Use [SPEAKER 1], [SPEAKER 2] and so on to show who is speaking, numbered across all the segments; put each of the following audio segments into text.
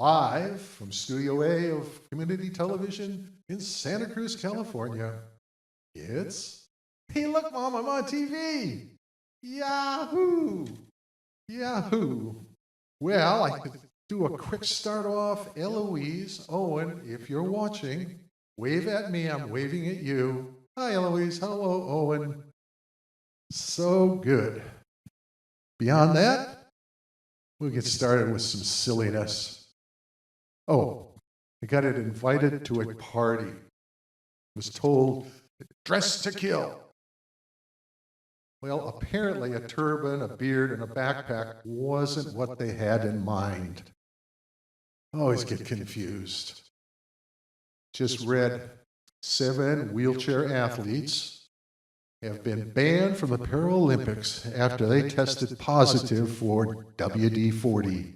[SPEAKER 1] live from Studio A of Community Television in Santa Cruz, California. It's, hey, look, Mom, I'm on TV. Yahoo! Yahoo! Well, I could do a quick start off. Eloise, Owen, if you're watching, wave at me. I'm waving at you. Hi, Eloise. Hello, Owen. So good. Beyond that, we'll get started with some silliness. Oh, I got it invited to a party. Was told, dress to kill. Well, apparently a turban, a beard, and a backpack wasn't what they had in mind. Always get confused. Just read 7 wheelchair athletes have been banned from the Paralympics after they tested positive for WD-40.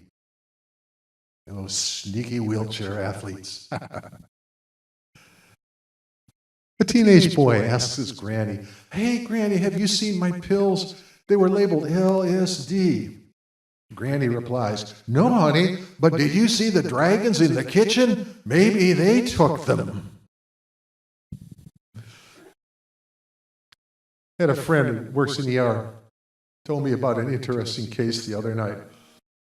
[SPEAKER 1] Those sneaky wheelchair athletes. A teenage boy asks his granny, "Hey, Granny, have you seen my pills? They were labeled LSD. Granny replies, "No, honey, but did you see the dragons in the kitchen? Maybe they took them." I had a friend who works in the ER, told me about an interesting case the other night.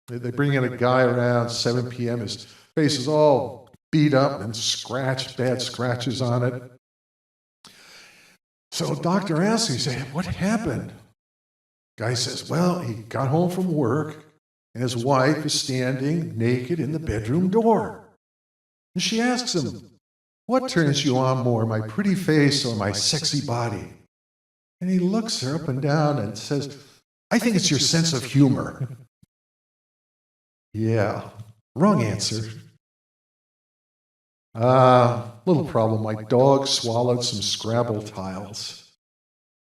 [SPEAKER 1] They bring in a guy around 7 p.m. His face is all beat up and scratched, bad scratches on it. So the doctor asks him, he says, "What happened?" Guy says, "Well, he got home from work, and his wife is standing naked in the bedroom door. And she asks him, 'What turns you on more, my pretty face or my sexy body?' And he looks her up and down and says, 'I think it's your sense of humor.'" Yeah, wrong answer. Little problem. My dog swallowed some Scrabble tiles.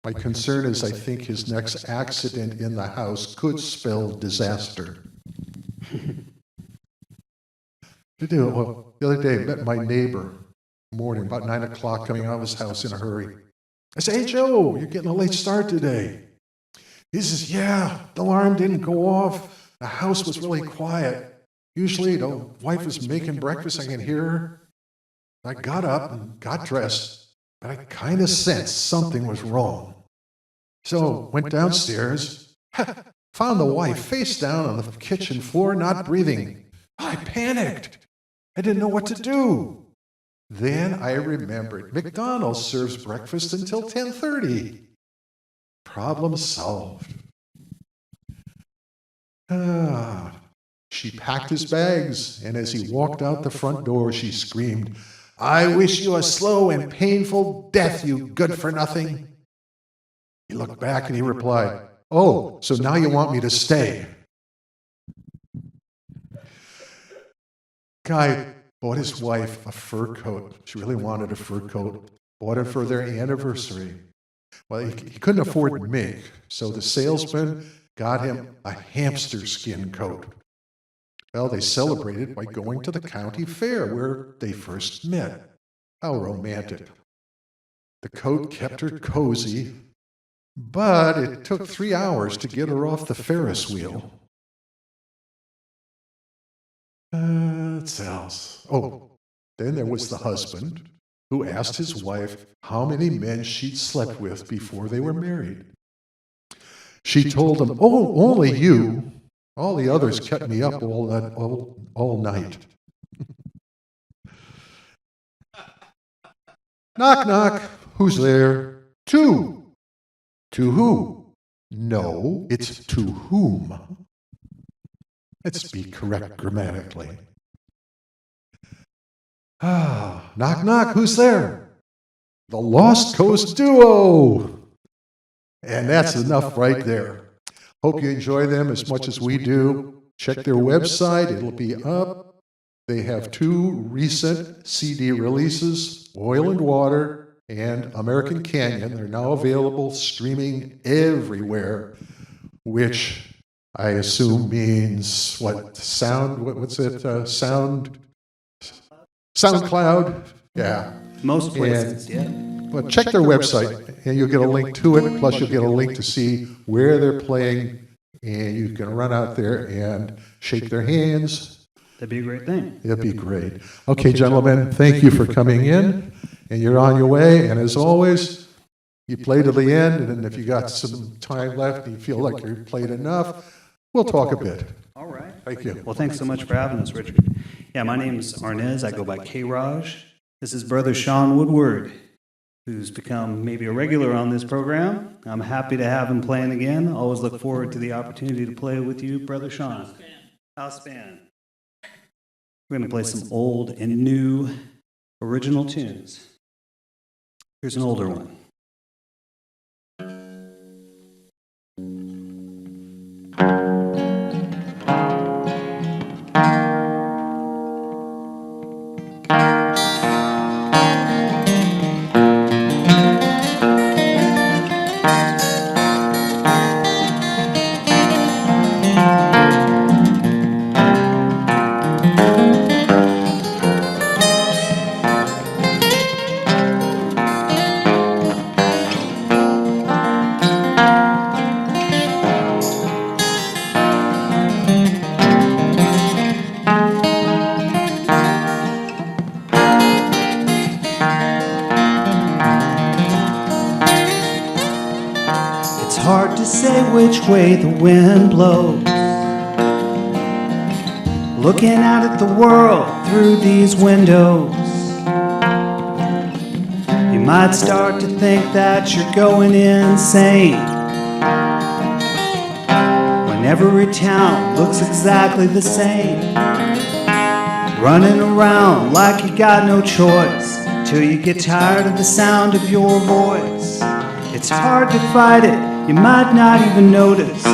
[SPEAKER 1] My concern is I think his next accident in the house could spell disaster. Well, the other day, I met my neighbor morning, about 9 o'clock, coming out of his house in a hurry. I said, "Hey, Joe, you're getting a late start today." He says, "Yeah, the alarm didn't go off. The house was really quiet. Usually, the wife is making breakfast. I can hear her." I got up and got dressed, but I kind of sensed something was wrong. So went downstairs, found the wife face down on the kitchen floor, not breathing. I panicked. I didn't know what to do. Then I remembered McDonald's serves breakfast until 10:30. Problem solved. She packed his bags, and as he walked out the front door, she screamed, "I wish you a slow and painful death, you good-for-nothing." He looked back and he replied, "Oh, so now you want me to stay." Guy bought his wife a fur coat. She really wanted a fur coat. Bought it for their anniversary. Well, he couldn't afford mink, so the salesman got him a hamster skin coat. Well, they celebrated by going to the county fair where they first met. How romantic. The coat kept her cozy, but it took 3 hours to get her off the Ferris wheel. What else? Oh, then there was the husband who asked his wife how many men she'd slept with before they were married. She told him, "Oh, only you. All the others kept me up all night." Knock, knock. Who's there? "Two." "To who?" "No, it's to whom." Let's be correct grammatically. Knock, knock. Who's there? "The Lost Coast Duo." And that's enough right there. Hope you enjoy them as much as we do. Check their website. It'll be up. They have 2 recent CD releases, Oil and Water and American Canyon. They're now available streaming everywhere, which I assume means what? What's it? SoundCloud? Yeah.
[SPEAKER 2] Most places, yeah.
[SPEAKER 1] But check their website, and you'll get a link to it. Plus, you'll get a link to see where they're playing, and you can run out there and shake their hands.
[SPEAKER 2] That'd be a great thing.
[SPEAKER 1] It'd be great. Okay, gentlemen, thank you for coming in, and you're on your way. And as always, you play to the end, and if you got some time left and you feel like you've played enough, we'll talk a bit.
[SPEAKER 2] All right.
[SPEAKER 1] Thank you.
[SPEAKER 2] Well, thanks so much for having us, Richard. Yeah, my name is Arnez. I go by Karaj. This is Brother Sean Woodward, who's become maybe a regular on this program. I'm happy to have him playing again. Always look forward to the opportunity to play with you, Brother Sean. House band. We're going to play some old and new original tunes. Here's an older one. Hard to say which way the wind blows. Looking out at the world through these windows, you might start to think that you're going insane when every town looks exactly the same. Running around like you got no choice till you get tired of the sound of your voice. It's hard to fight it. You might not even notice.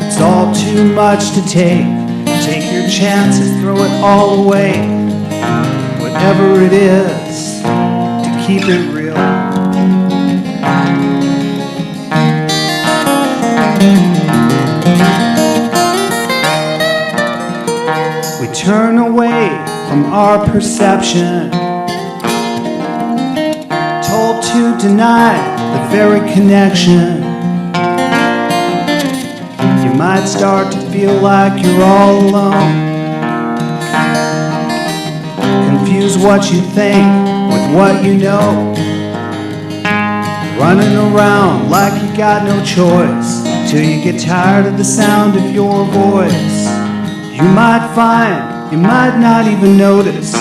[SPEAKER 2] It's all too much to take. Take your chances, throw it all away. Whatever it is, to keep it real. We turn away from our perception, told to deny the very connection. You might start to feel like you're all alone. Confuse what you think with what you know. Running around like you got no choice till you get tired of the sound of your voice. You might find, you might not even notice.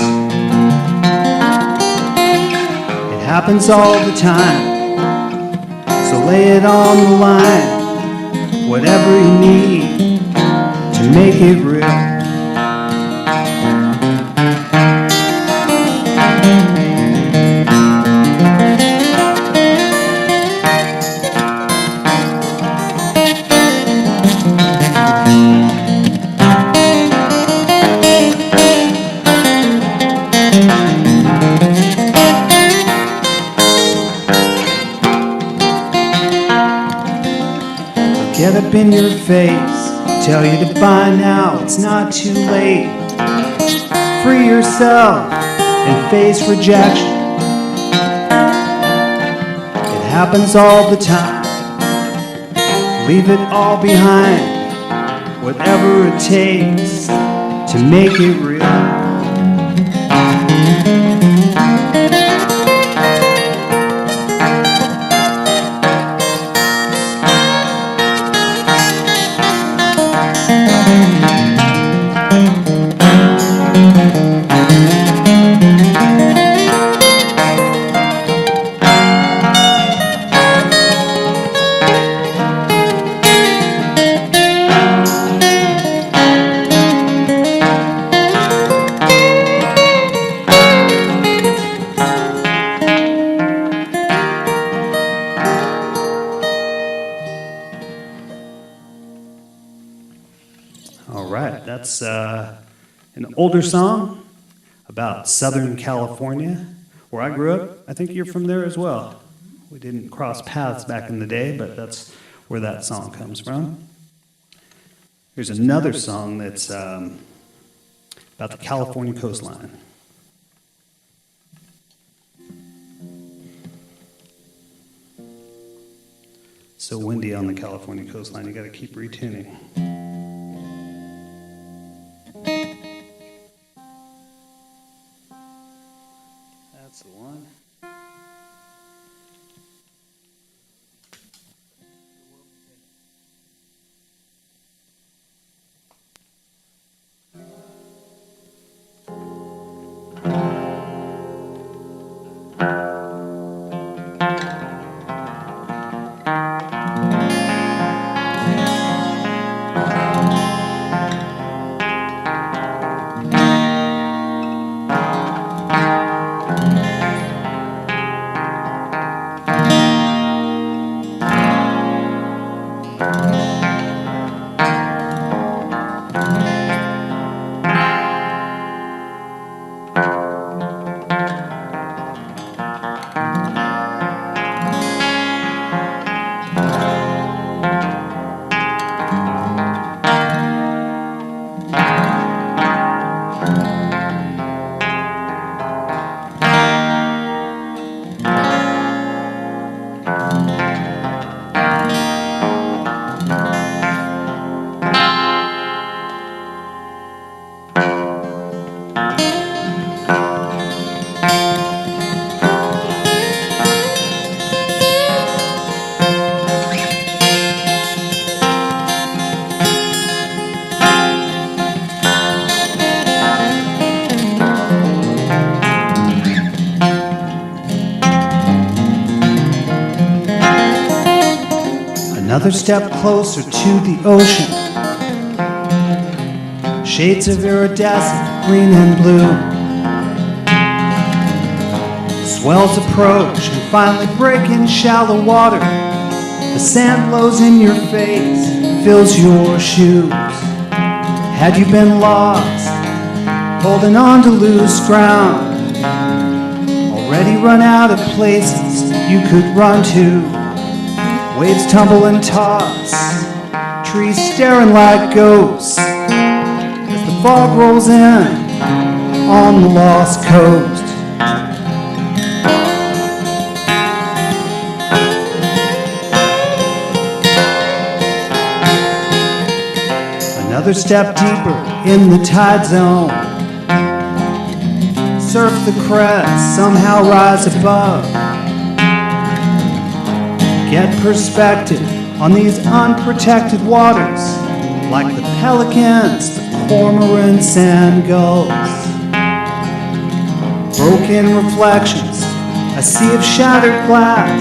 [SPEAKER 2] It happens all the time. So lay it on the line, whatever you need to make it real. Get up in your face, tell you to buy now, it's not too late. Free yourself and face rejection. It happens all the time. Leave it all behind, whatever it takes to make it real. That's an older song about Southern California, where I grew up. I think you're from there as well. We didn't cross paths back in the day, but that's where that song comes from. Here's another song that's about the California coastline. So windy on the California coastline, you got to keep retuning. Another step closer to the ocean. Shades of iridescent, green and blue. Swells approach and finally break in shallow water. The sand blows in your face, fills your shoes. Had you been lost, holding on to loose ground, already run out of places you could run to. Waves tumble and toss, trees staring like ghosts as the fog rolls in on the lost coast. Another step deeper in the tide zone. Surf the crest, somehow rise above. Get perspective on these unprotected waters, like the pelicans, the cormorants, and gulls. Broken reflections, a sea of shattered glass,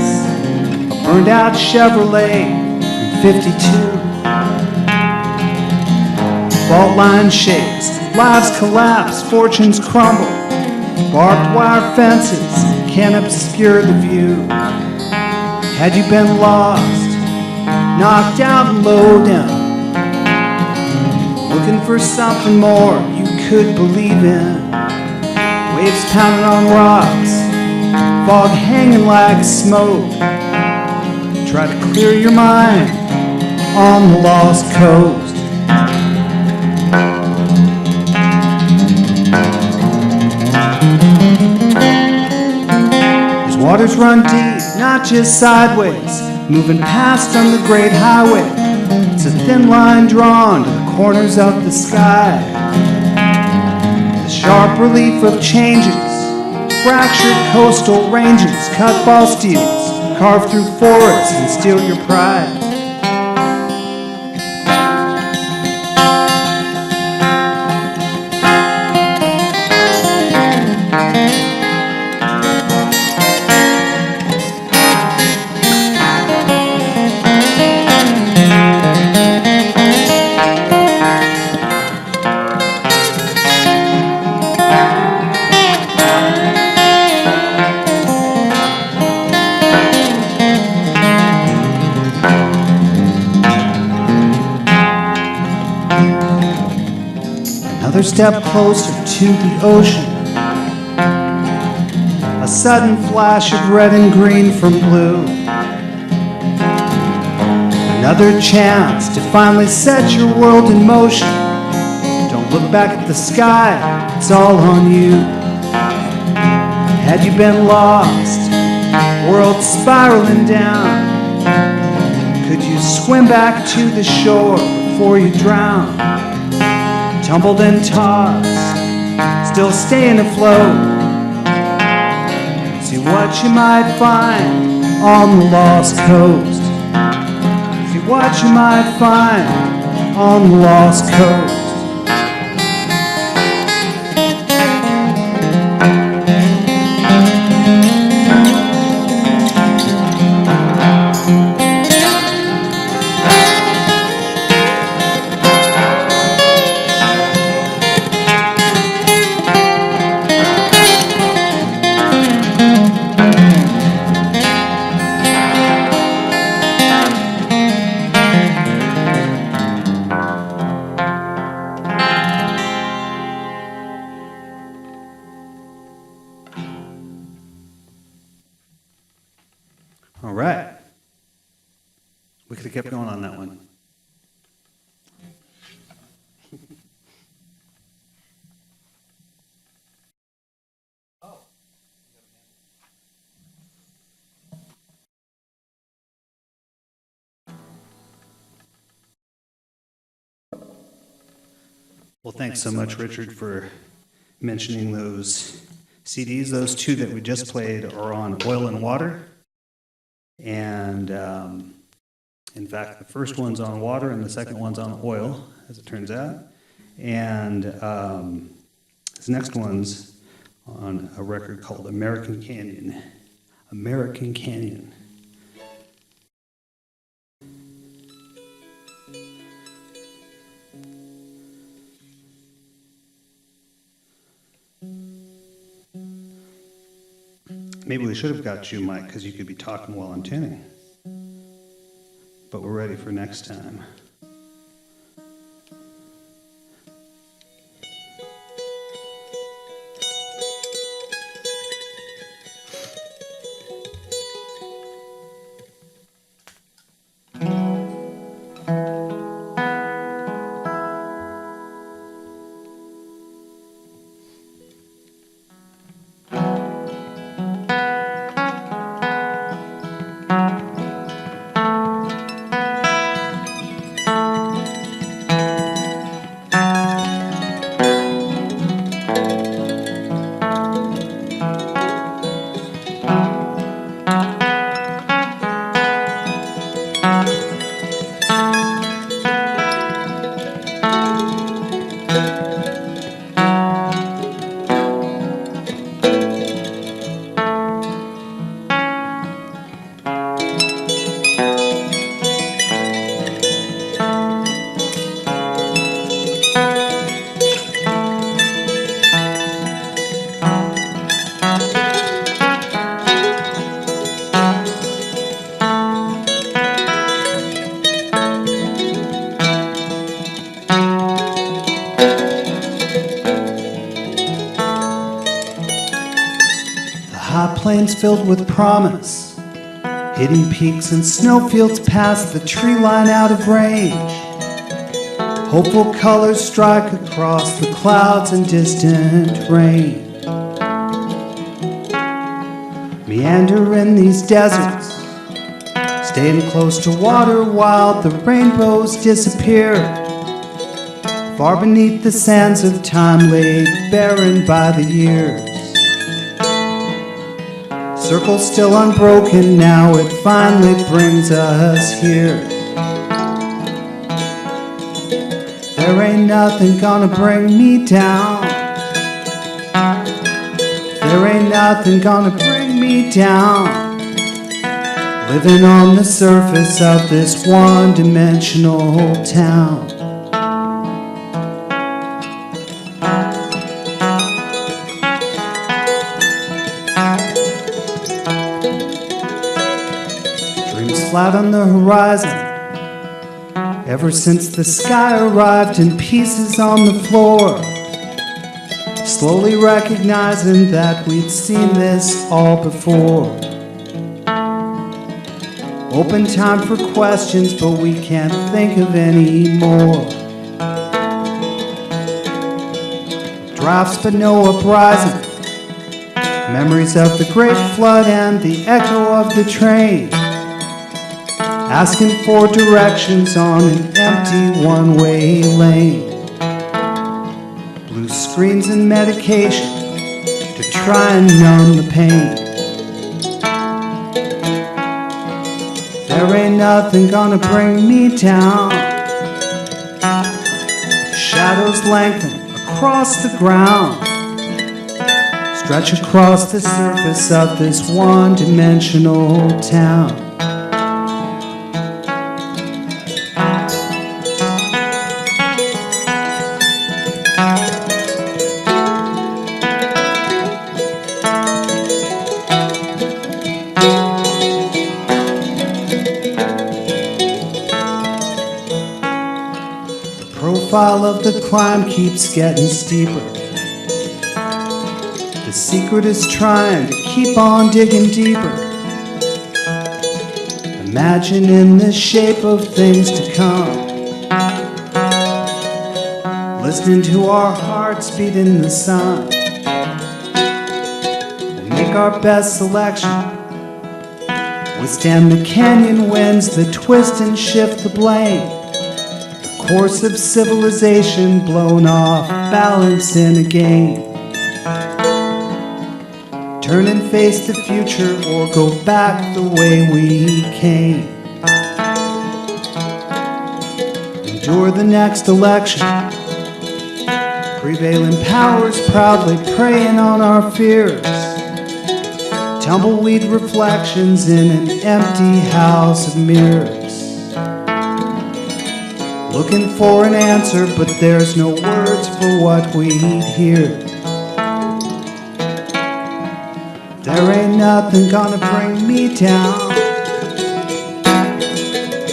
[SPEAKER 2] a burned out Chevrolet from 52. Fault line shakes, lives collapse, fortunes crumble. Barbed wire fences can't obscure the view. Had you been lost, knocked out and low down, looking for something more you could believe in. Waves pounding on rocks, fog hanging like smoke. Try to clear your mind on the lost coast. These waters run deep, not just sideways, moving past on the great highway. It's a thin line drawn to the corners of the sky. The sharp relief of changes, fractured coastal ranges, cut ball steels, carve through forests and steal your pride. Another step closer to the ocean. A sudden flash of red and green from blue. Another chance to finally set your world in motion. Don't look back at the sky, it's all on you. Had you been lost, world spiraling down, could you swim back to the shore before you drown? Tumbled and tossed, still staying afloat. See what you might find on the lost coast. See what you might find on the lost coast. All right. We could have kept going on that one. Well, thanks so much, Richard, for mentioning those CDs. Those two that we just played are on Oil and Water. And in fact, the first one's on water and the second one's on oil, as it turns out. And this next one's on a record called American Canyon. American Canyon. Maybe we should have got you, Mike, because you could be talking while I'm tuning. But we're ready for next time. High plains filled with promise, hidden peaks and snowfields past the tree line out of range. Hopeful colors strike across the clouds and distant rain. Meander in these deserts, staying close to water while the rainbows disappear. Far beneath the sands of time laid barren by the years. Circle still unbroken, now it finally brings us here. There ain't nothing gonna bring me down. There ain't nothing gonna bring me down. Living on the surface of this one-dimensional town. Flat on the horizon, ever since the sky arrived in pieces on the floor. Slowly recognizing that we'd seen this all before. Open time for questions, but we can't think of any more. Drafts but no uprising, memories of the great flood and the echo of the train. Asking for directions on an empty one-way lane. Blue screens and medication to try and numb the pain. There ain't nothing gonna bring me down. Shadows lengthen across the ground, stretch across the surface of this one-dimensional town. The profile of the climb keeps getting steeper. The secret is trying to keep on digging deeper. Imagining the shape of things to come. Listening to our hearts beat in the sun. We'll make our best selection. Withstand the canyon winds that twist and shift the blame. Course of civilization blown off balance in a game. Turn and face the future or go back the way we came. Endure the next election. Prevailing powers proudly preying on our fears. Tumbleweed reflections in an empty house of mirrors. Looking for an answer, but there's no words for what we'd hear. There ain't nothing gonna bring me down.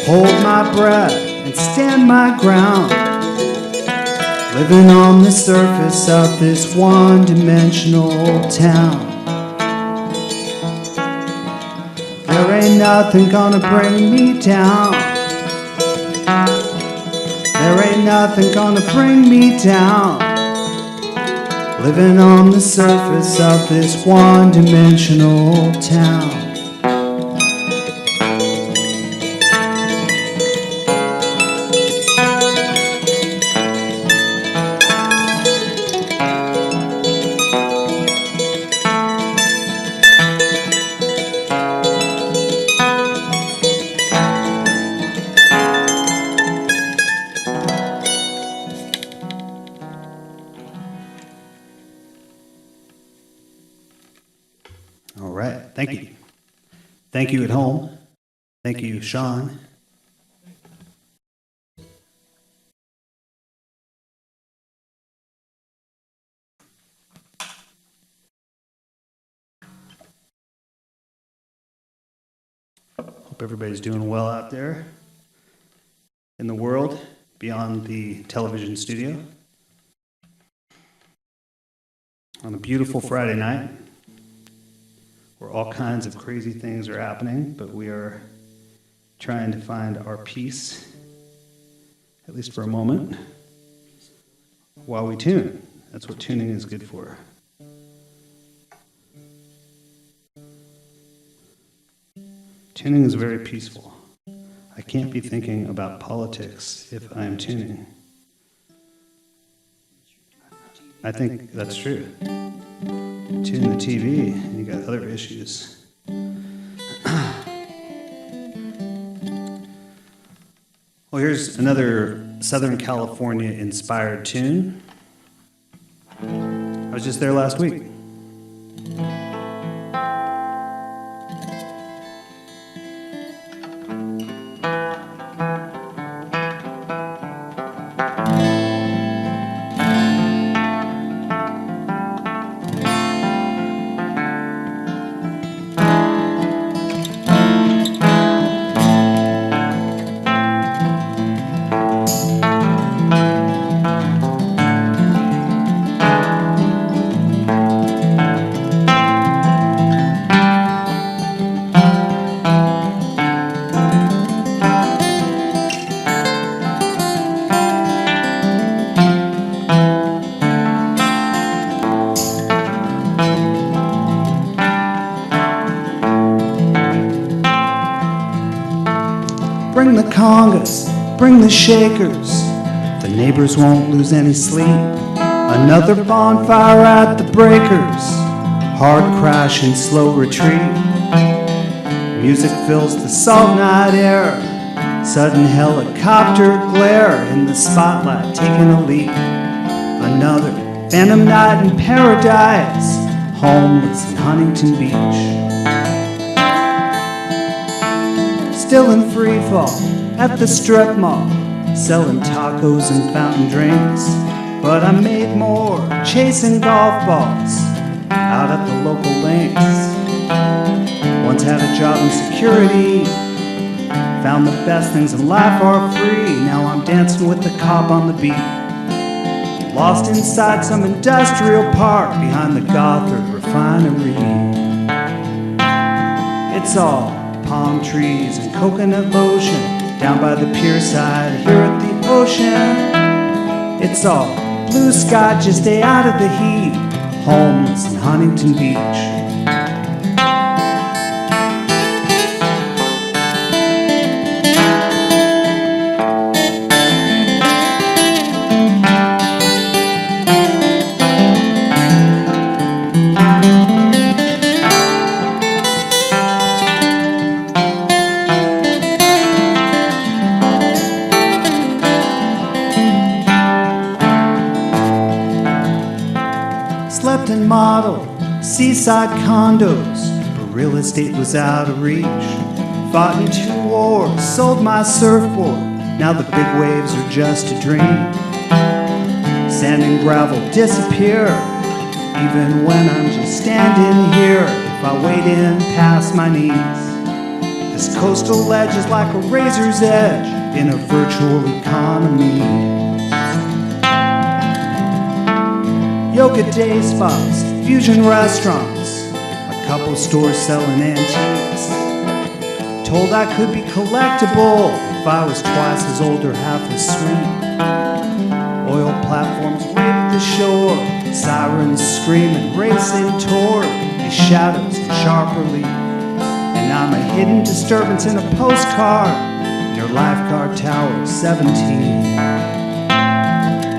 [SPEAKER 2] Hold my breath and stand my ground. Living on the surface of this one-dimensional town. There ain't nothing gonna bring me down. There ain't nothing gonna bring me down. Living on the surface of this one-dimensional town. All right, thank you. Thank you at home. Thank you, Sean. Hope everybody's doing well out there in the world beyond the television studio. On a beautiful Friday night, where all kinds of crazy things are happening, but we are trying to find our peace, at least for a moment, while we tune. That's what tuning is good for. Tuning is very peaceful. I can't be thinking about politics if I'm tuning. I think that's true. Tune the TV, and you got other issues. Well, here's another Southern California inspired tune. I was just there last week. Bring the congas, bring the shakers. The neighbors won't lose any sleep. Another bonfire at the breakers. Hard crash and slow retreat. Music fills the salt night air. Sudden helicopter glare in the spotlight, taking a leap. Another phantom night in paradise. Homeless in Huntington Beach. Still in free fall at the strip mall, selling tacos and fountain drinks. But I made more chasing golf balls out at the local links. Once had a job in security, found the best things in life are free. Now I'm dancing with the cop on the beat, lost inside some industrial park behind the Gothard refinery. It's all palm trees and coconut lotion down by the pier side here at the ocean. It's all blue sky, just stay out of the heat. Homeless in Huntington Beach. Slept in model seaside condos, but real estate was out of reach. Fought in 2 wars, sold my surfboard, now the big waves are just a dream. Sand and gravel disappear, even when I'm just standing here. if I wade in past my knees. This coastal ledge is like a razor's edge in a virtual economy. Yoga day spots, fusion restaurants, a couple stores selling antiques. Told I could be collectible if I was twice as old or half as sweet. Oil platforms rape the shore, sirens screaming, racing toward these shadows in sharp relief. And I'm a hidden disturbance in a postcard near Lifeguard Tower 17.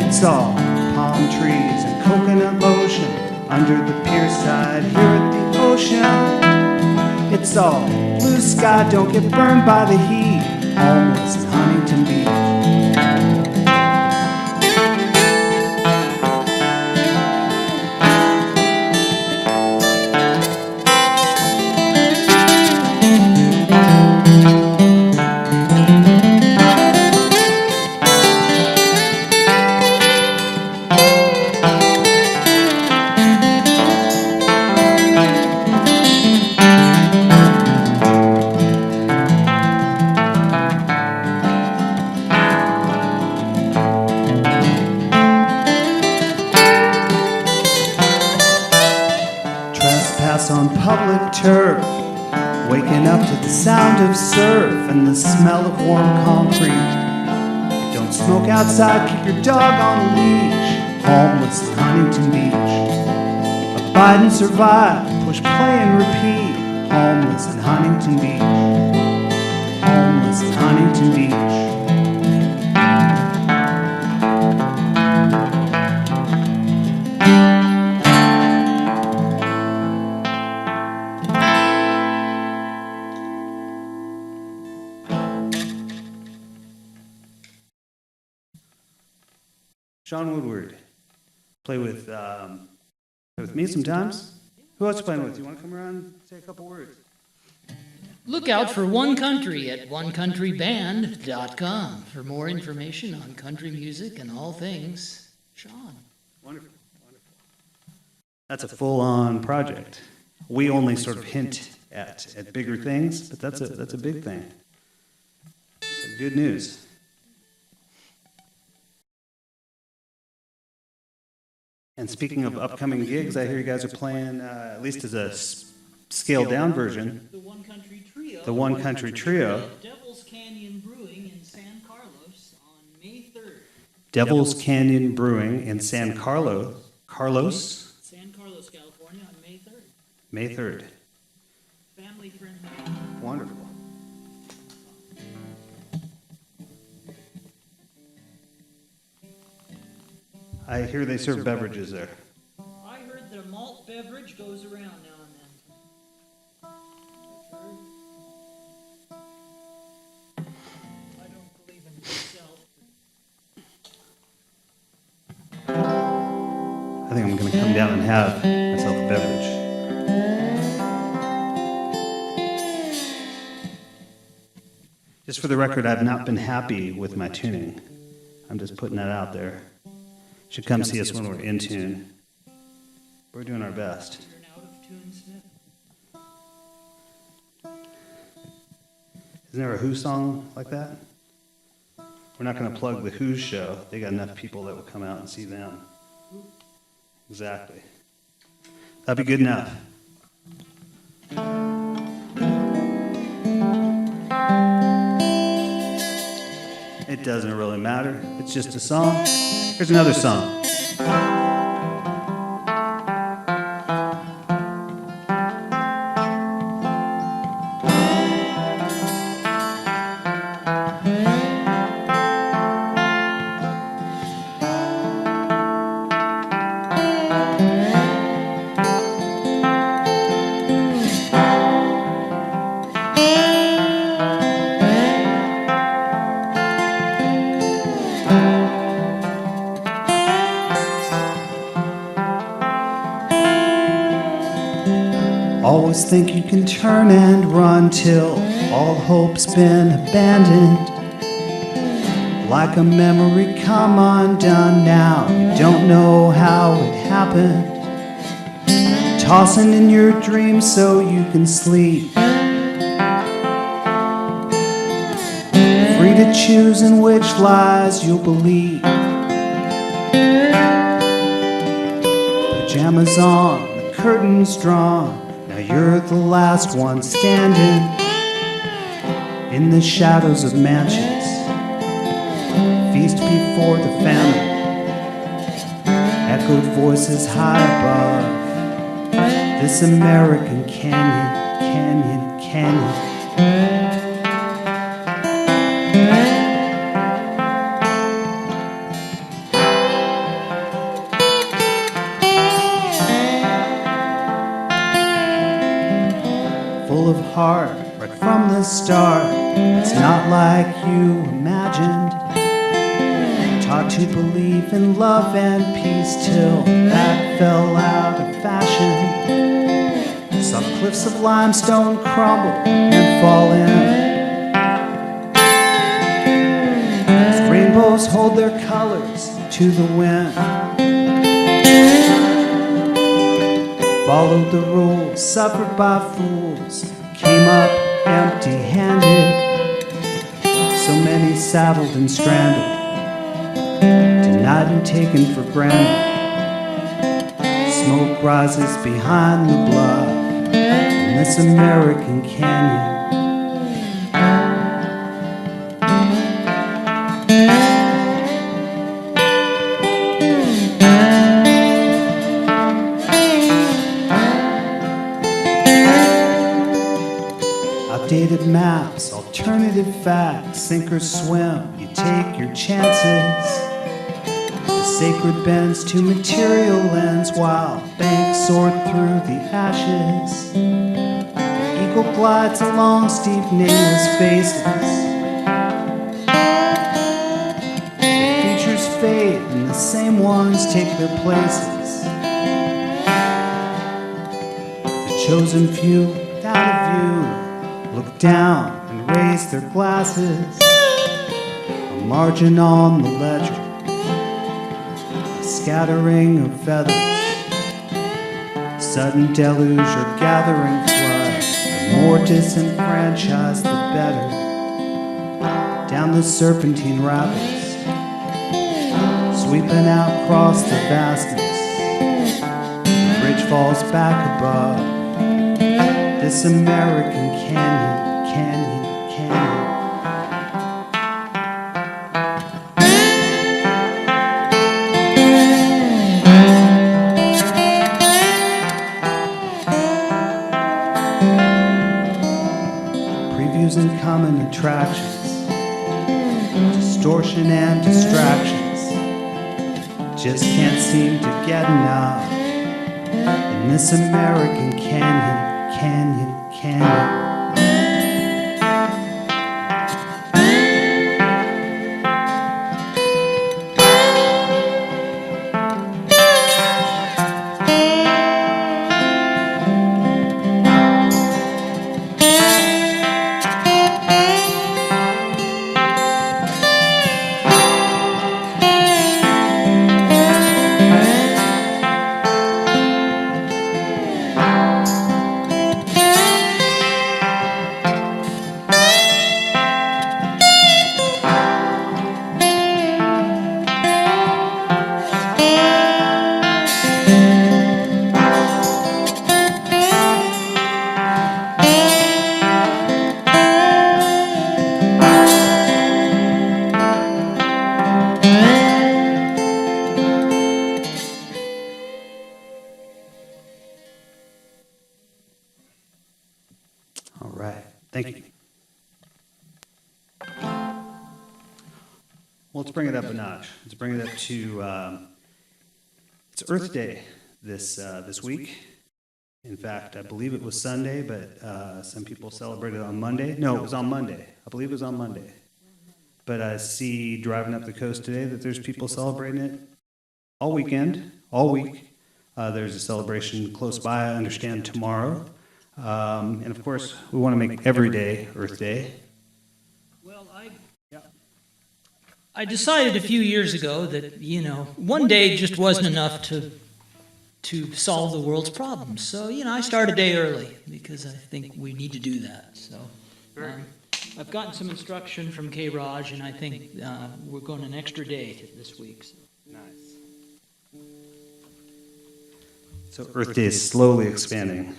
[SPEAKER 2] It's all palm trees and coconut lotion under the pier side here at the ocean. It's all blue sky, don't get burned by the heat. Homeless in Huntington Beach. On public turf, waking up to the sound of surf and the smell of warm concrete. Don't smoke outside, keep your dog on a leash. Homeless in Huntington Beach. Abide and survive, push play and repeat. Homeless in Huntington Beach. Homeless in Huntington Beach. Sean Woodward, play with me sometimes. Who else you playing with? You want to come around and say a couple words?
[SPEAKER 3] Look out for One Country at onecountrband.com for more information on country music and all things Sean.
[SPEAKER 2] Wonderful, wonderful. That's a full-on project. We only sort of hint at bigger things, but that's a big thing. So good news. And speaking of upcoming gigs, I hear you guys are playing, at least as a scaled-down version,
[SPEAKER 3] The One Country Trio.
[SPEAKER 2] the One Country Trio.
[SPEAKER 3] At Devil's Canyon Brewing in San Carlos on May 3rd.
[SPEAKER 2] Devil's Canyon Brewing in San Carlos,
[SPEAKER 3] San Carlos, California on May 3rd.
[SPEAKER 2] May 3rd.
[SPEAKER 3] Family friendly.
[SPEAKER 2] Wonderful. I hear they serve beverages there.
[SPEAKER 3] I heard the malt beverage goes around now and then. I don't believe in myself.
[SPEAKER 2] I think I'm going to come down and have myself a beverage. Just for the record, I've not been happy with my tuning. I'm just putting that out there. Should come see us when we're in tune. We're doing our best.
[SPEAKER 3] You're an out of tune Smith.
[SPEAKER 2] Isn't there a Who song like that? We're not going to plug the Who show. They got enough people that will come out and see them. Exactly. That'd be good enough. It doesn't really matter. It's just a song. Here's another song. Always think you can turn and run till all hope's been abandoned. Like a memory come undone now, you don't know how it happened. tossing in your dreams so you can sleep. Free to choose in which lies you'll believe. Pajamas on, the curtains drawn. Now you're the last one standing in the shadows of mansions. Feast before the famine. Echoed voices high above this American canyon, canyon, canyon. Full of heart, right from the start. It's not like you imagined. Taught to believe in love and peace till that fell out of fashion. Saw cliffs of limestone crumble and fall in. As rainbows hold their colors to the wind. Followed the rules, suffered by fools, came up empty-handed. So many saddled and stranded, denied and taken for granted. Smoke rises behind the bluff in this American canyon. Outdated maps, alternative facts, sink or swim, you take your chances. The sacred bends to material ends while banks soar through the ashes. The eagle glides along steep nameless faces. The features fade and the same ones take their places. The chosen few without a view look down and raise their glasses. A margin on the ledger, a scattering of feathers. Sudden deluge or gathering flood. The more disenfranchised, the better. Down the serpentine rapids, sweeping out across the vastness. The bridge falls back above this American canyon, canyon, canyon. Previews and common attractions, distortion and distractions. Just can't seem to get enough in this American canyon, canyon, canyon. All right, thank you. Well, let's bring it up a notch. Let's bring it up to, it's Earth Day this week. In fact, I believe it was Sunday, but some people celebrated on Monday. No, it was on Monday. I believe it was on Monday. But I see driving up the coast today that there's people celebrating it all weekend, all week. There's a celebration close by, I understand, tomorrow. And of course, we want to make every day Earth Day.
[SPEAKER 3] Well, I decided a few years ago that, one day just wasn't enough to to solve the world's problems. So, I start a day early because I think we need to do that. So, I've gotten some instruction from Karaj, and I think we're going an extra day this week. So.
[SPEAKER 2] Nice. So Earth Day is slowly expanding.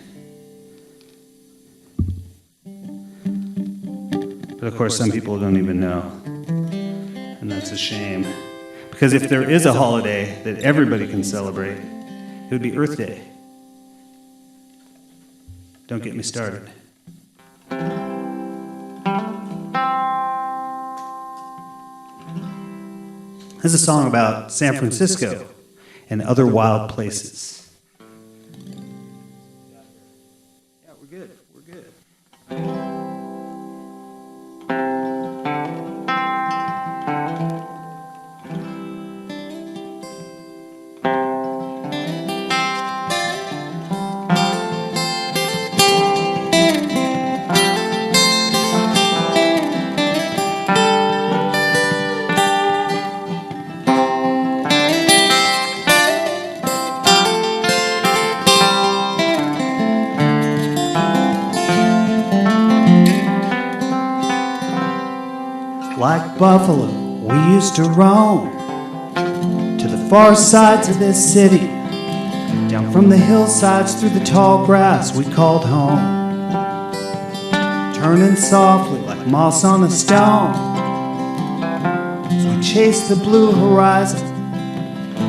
[SPEAKER 2] But of course, some people don't even know. And that's a shame. Because if there is a holiday that everybody can celebrate, it would be Earth Day. Don't get me started. This is a song about San Francisco and other wild places. Yeah, we're good. We're good. Like buffalo, we used to roam to the far sides of this city, down from the hillsides through the tall grass we called home, turning softly like moss on a stone as we chased the blue horizon.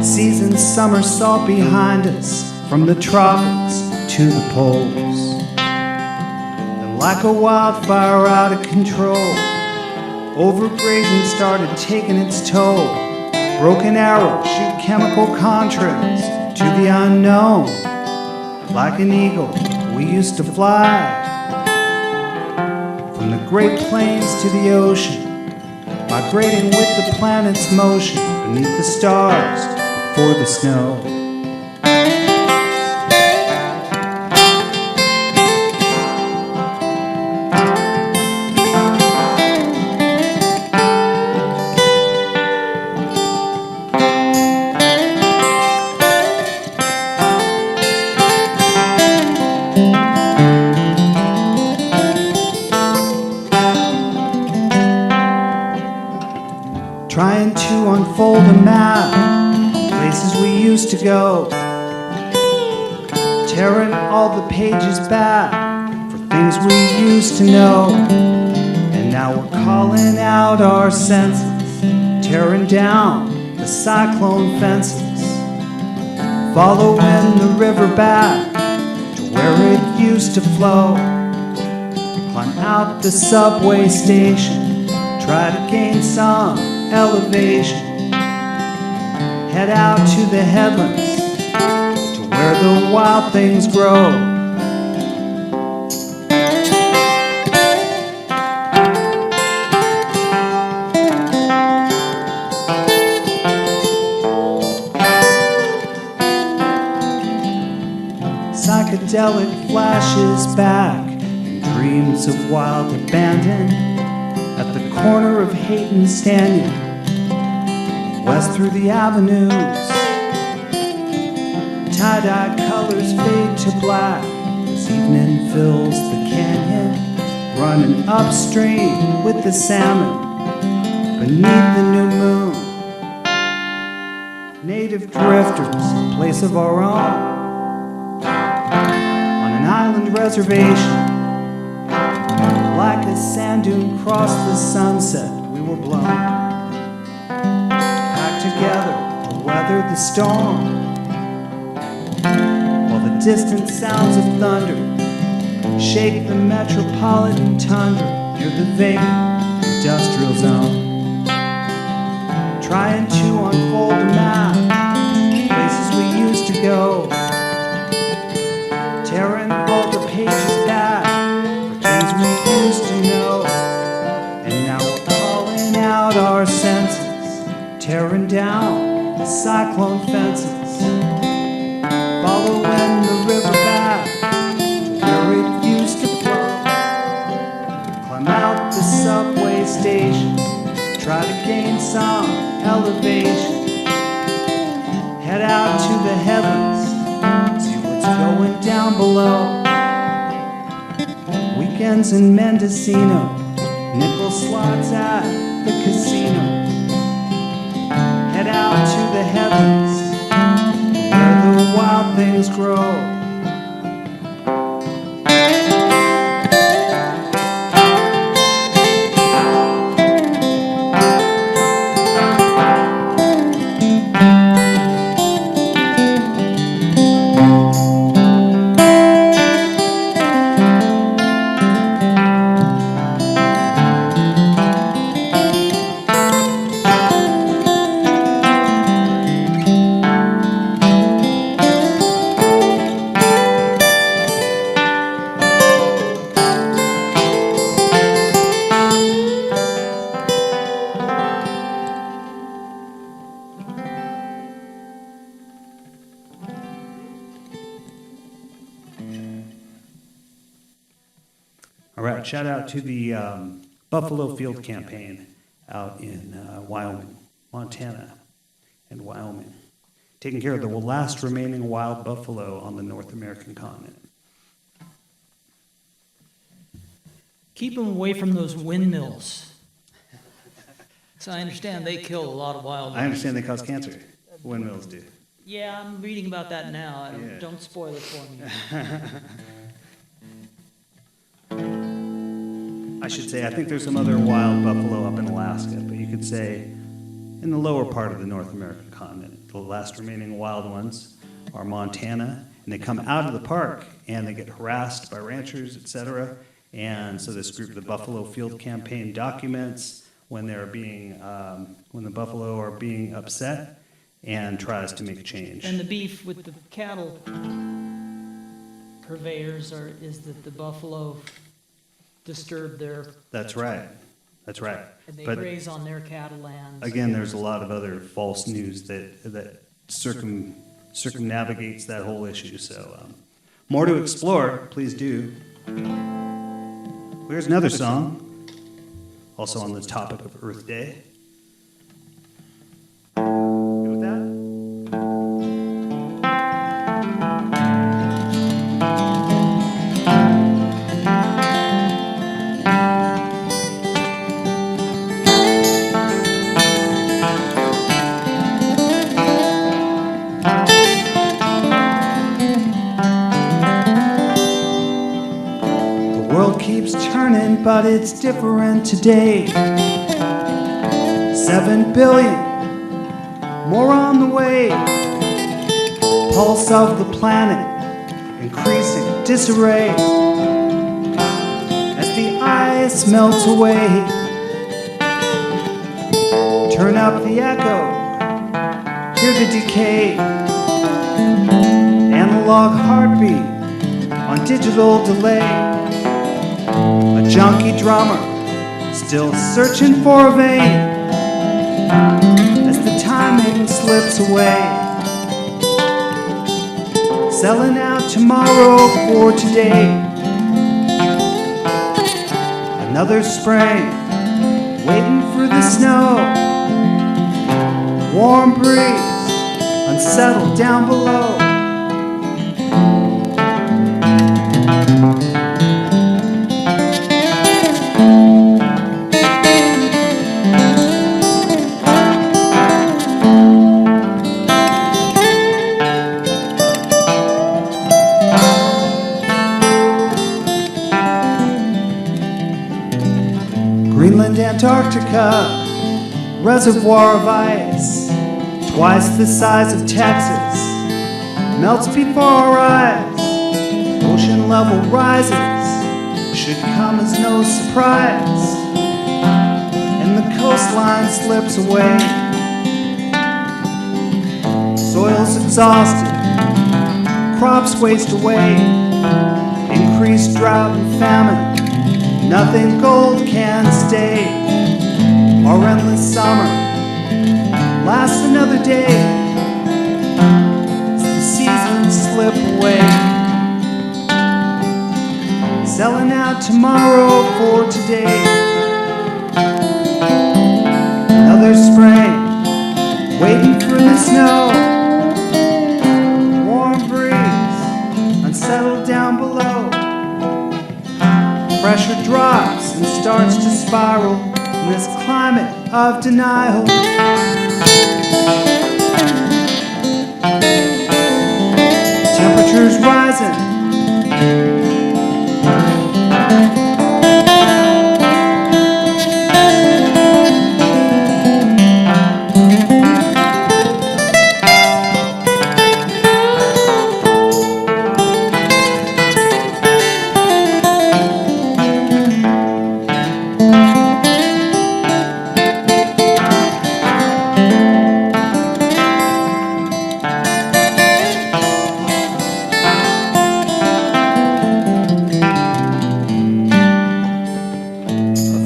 [SPEAKER 2] Season's summer salt behind us, from the tropics to the poles, and like a wildfire out of control, overgrazing started taking its toll. Broken arrows shoot chemical contrails to the unknown. Like an eagle, we used to fly from the Great Plains to the ocean, migrating with the planet's motion beneath the stars before the snow. Trying to unfold a map, places we used to go, tearing all the pages back for things we used to know. And now we're calling out our senses, tearing down the cyclone fences, following the river back to where it used to flow. Climb out the subway station, try to gain some elevation, head out to the headlands, to where the wild things grow. Psychedelic flashes back in dreams of wild abandon at the corner of Hayton Standing, west through the avenues. Tie-dye colors fade to black as evening fills the canyon, running upstream with the salmon beneath the new moon. Native drifters, a place of our own, on an island reservation. Like a sand dune crossed the sunset, we were blown, packed together to weather the storm, while the distant sounds of thunder shake the metropolitan tundra near the vacant industrial zone. Trying to unfold a map, places we used to go, tearing all the pages back for things we used to know. And now we're calling out our senses, tearing down the cyclone fences, following the river back to where it used to flow. Climb out the subway station, try to gain some elevation, head out to the heavens, going down below. Weekends in Mendocino, nickel slots at the casino. Head out to the heavens, where the wild things grow. All right, shout out to the Buffalo Field Campaign out in Wyoming, Montana, and Wyoming, taking care of the last remaining wild buffalo on the North American continent.
[SPEAKER 3] Keep them away from those windmills. So I understand they kill a lot of wild.
[SPEAKER 2] I understand they cause cancer. Windmills do.
[SPEAKER 3] Yeah, I'm reading about that now.
[SPEAKER 2] Yeah.
[SPEAKER 3] Don't spoil it for me.
[SPEAKER 2] I should say, I think there's some other wild buffalo up in Alaska, but you could say in the lower part of the North American continent, the last remaining wild ones are Montana, and they come out of the park and they get harassed by ranchers, etc. And so this group, the Buffalo Field Campaign, documents when they're being, when the buffalo are being upset and tries to make change.
[SPEAKER 3] And the beef with the cattle purveyors is that the buffalo disturb their,
[SPEAKER 2] That's right. That's right.
[SPEAKER 3] and they
[SPEAKER 2] But
[SPEAKER 3] graze on their cattle lands.
[SPEAKER 2] again, there's a lot of other false news that circumnavigates that whole issue. So more to explore, please do. Here's another song, also on the topic of Earth Day. Good with that? Keeps turning, but it's different today. 7 billion more on the way. Pulse of the planet increasing disarray as the ice melts away. Turn up the echo, hear the decay. Analog heartbeat on digital delay. A junkie drummer, still searching for a vein as the timing slips away. Selling out tomorrow for today. Another spring, waiting for the snow. Warm breeze, unsettled down below. Antarctica, reservoir of ice, twice the size of Texas, melts before our eyes. Ocean level rises, should come as no surprise, and the coastline slips away. Soil's exhausted, crops waste away, increased drought and famine, nothing gold can stay. Our endless summer lasts another day as the seasons slip away. Selling out tomorrow for today. Another spring, waiting for the snow. Warm breeze, starts to spiral in this climate of denial. Temperatures rising.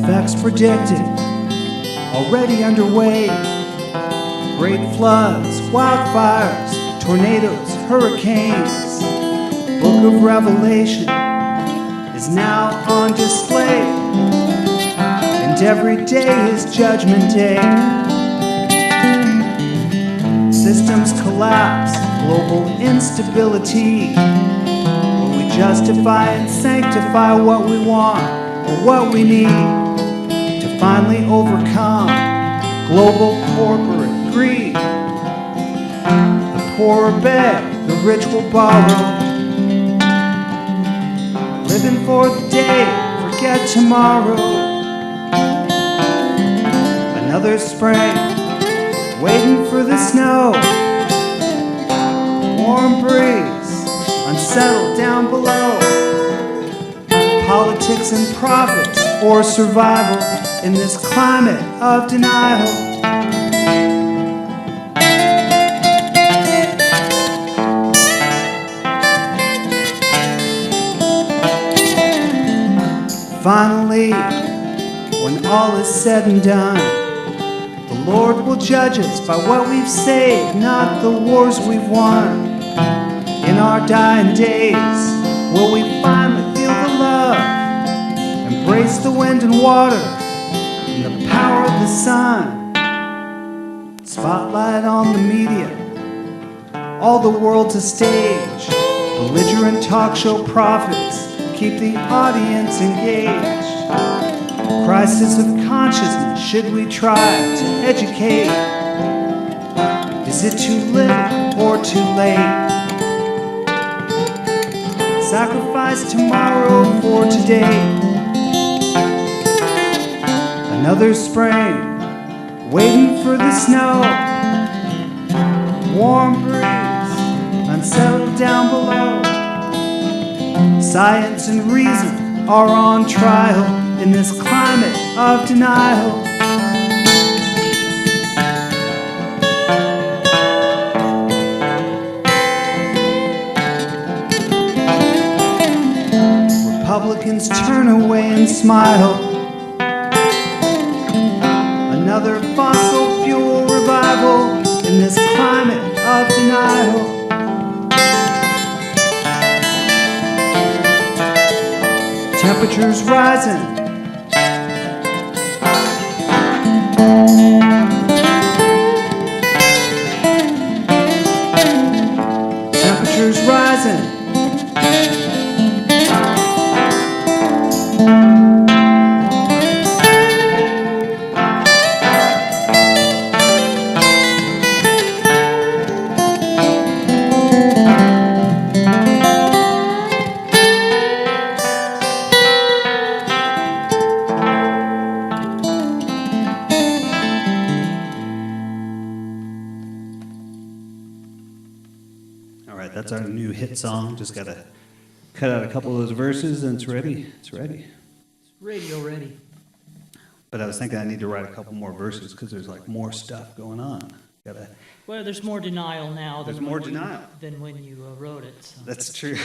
[SPEAKER 2] Effects predicted, already underway. Great floods, wildfires, tornadoes, hurricanes. Book of Revelation is now on display, and every day is Judgment Day. Systems collapse, global instability. Will we justify and sanctify what we want or what we need to finally overcome global corporate greed? The poor beg, the rich will borrow. Living for the day, forget tomorrow. Another spring, waiting for the snow. Warm breeze, unsettled down below. Politics and profits or survival in this climate of denial. Finally, when all is said and done, the Lord will judge us by what we've saved, not the wars we've won. In our dying days, will we finally feel the love, embrace the wind and water, and the power of the sun? Spotlight on the media, all the world's a stage. Belligerent talk show prophets keep the audience engaged. Crisis of consciousness, should we try to educate? Is it too little or too late? Sacrifice tomorrow for today. Another spring, waiting for the snow. Warm breeze, unsettled down below. Science and reason are on trial in this climate of denial. Republicans turn away and smile. Another fossil fuel revival in this climate of denial. Temperatures rising. Temperatures rising. All right, that's our new hit song. Just got to cut out a couple of those verses and it's ready. It's ready.
[SPEAKER 3] Radio ready.
[SPEAKER 2] But I was thinking I need to write a couple more verses because there's like more stuff going on. Gotta,
[SPEAKER 3] Well, there's more denial now
[SPEAKER 2] There's
[SPEAKER 3] than
[SPEAKER 2] more
[SPEAKER 3] when
[SPEAKER 2] denial.
[SPEAKER 3] than when you wrote it. So.
[SPEAKER 2] that's true.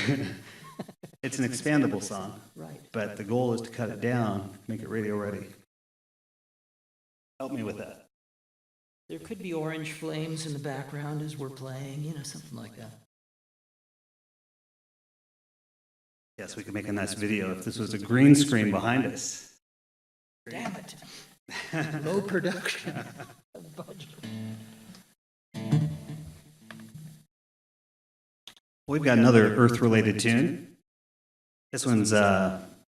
[SPEAKER 2] It's an expandable song,
[SPEAKER 3] Right.
[SPEAKER 2] but the goal is to cut it down, make it radio ready. Help me with that.
[SPEAKER 3] There could be orange flames in the background as we're playing, something like that.
[SPEAKER 2] Yes, we could make a nice video if this was a green screen behind us.
[SPEAKER 3] Damn it. Low production. Budget.
[SPEAKER 2] We've got another Earth-related tune. This one's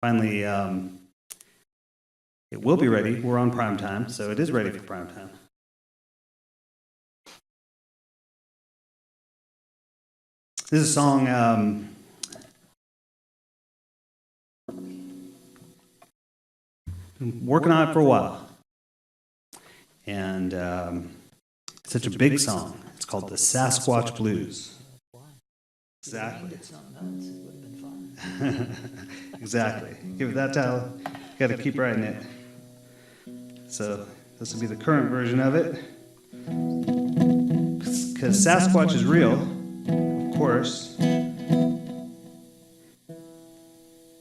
[SPEAKER 2] finally It will be ready. We're on prime time, so it is ready for prime time. This is a song, been working on it for a while. And it's such a big song. It's called the Sasquatch Blues. Exactly. Exactly. Give it that title. Got to keep writing it. So this will be the current version of it. Because Sasquatch is real, of course.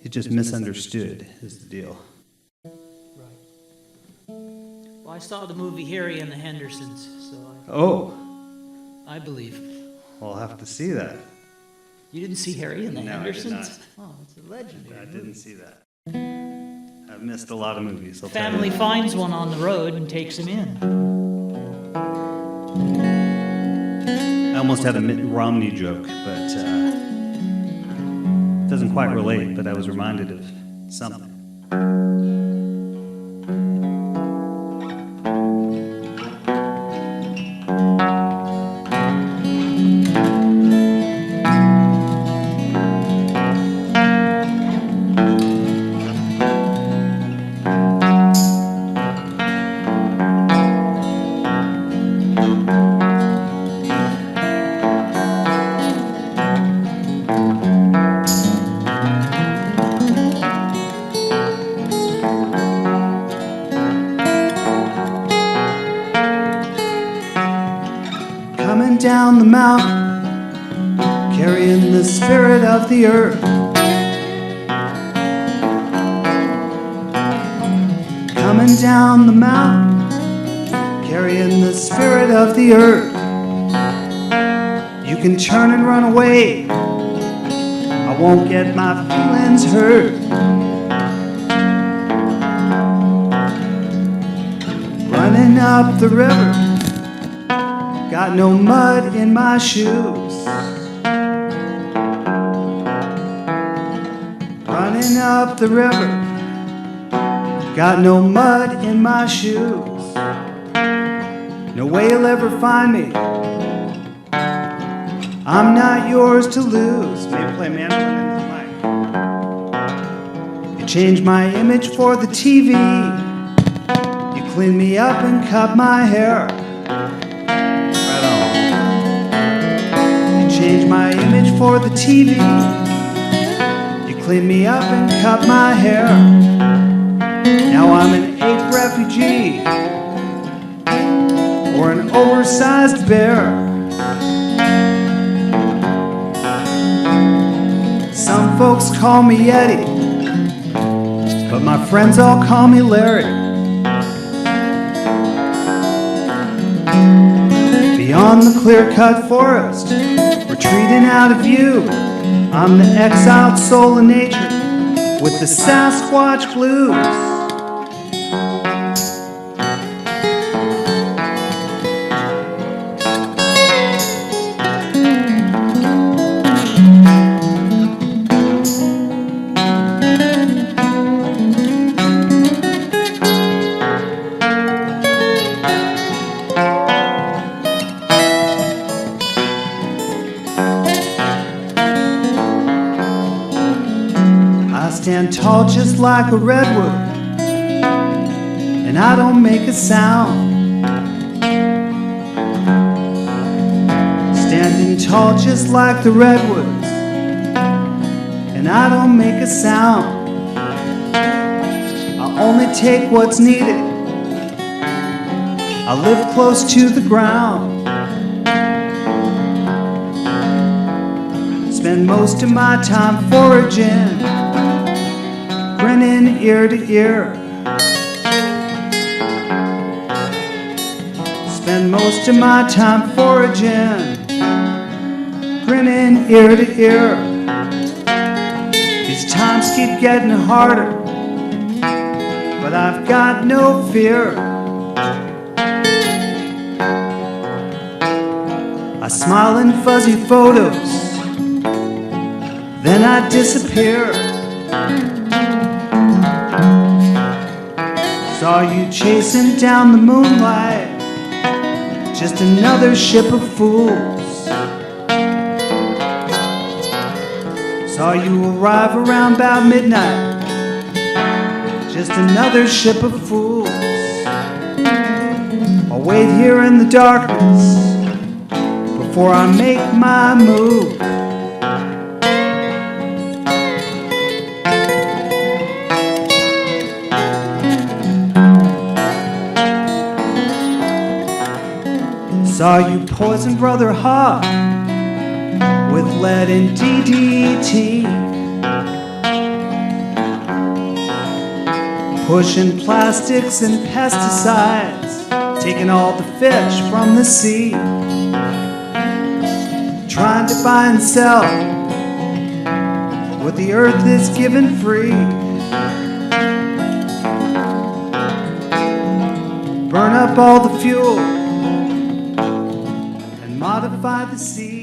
[SPEAKER 2] It just misunderstood is the deal.
[SPEAKER 3] Well, I saw the movie Harry and the Hendersons, so I believe.
[SPEAKER 2] I'll have to see that.
[SPEAKER 3] You didn't see Harry and the
[SPEAKER 2] No, I did
[SPEAKER 3] Hendersons?
[SPEAKER 2] not.
[SPEAKER 3] Oh, it's a legendary
[SPEAKER 2] I
[SPEAKER 3] movie.
[SPEAKER 2] didn't see that. I've missed a lot of movies. I'll tell you
[SPEAKER 3] Family
[SPEAKER 2] that.
[SPEAKER 3] finds one on the road and takes him in.
[SPEAKER 2] I almost had a Mitt Romney joke, but it doesn't quite relate, but I was reminded of something. Coming down the mountain, carrying the spirit of the earth. Coming down the mountain, carrying the spirit of the earth. You can turn and run away, I won't get my feelings hurt. Running up the river, got no mud in my shoes. Running up the river, got no mud in my shoes. No way you'll ever find me, I'm not yours to lose. Maybe play mandolin into the mic. You changed my image for the TV. You cleaned me up and cut my hair. Changed my image for the TV. You cleaned me up and cut my hair. Now I'm an ape refugee or an oversized bear. Some folks call me Yeti, but my friends all call me Larry. Beyond the clear-cut forest, retreating out of view, I'm the exiled soul of nature with the Sasquatch blues. I stand tall just like a redwood, and I don't make a sound. Standing tall just like the redwoods, and I don't make a sound. I only take what's needed, I live close to the ground. Spend most of my time foraging, grinning ear to ear. Spend most of my time foraging, grinning ear to ear. These times keep getting harder, but I've got no fear. I smile in fuzzy photos, then I disappear. Saw you chasing down the moonlight, just another ship of fools. Saw you arrive around about midnight, just another ship of fools. I'll wait here in the darkness before I make my move. Saw you poison Brother Hawk with lead and DDT, pushing plastics and pesticides, taking all the fish from the sea, trying to buy and sell what the earth is given free. Burn up all the fuel, modify the sea.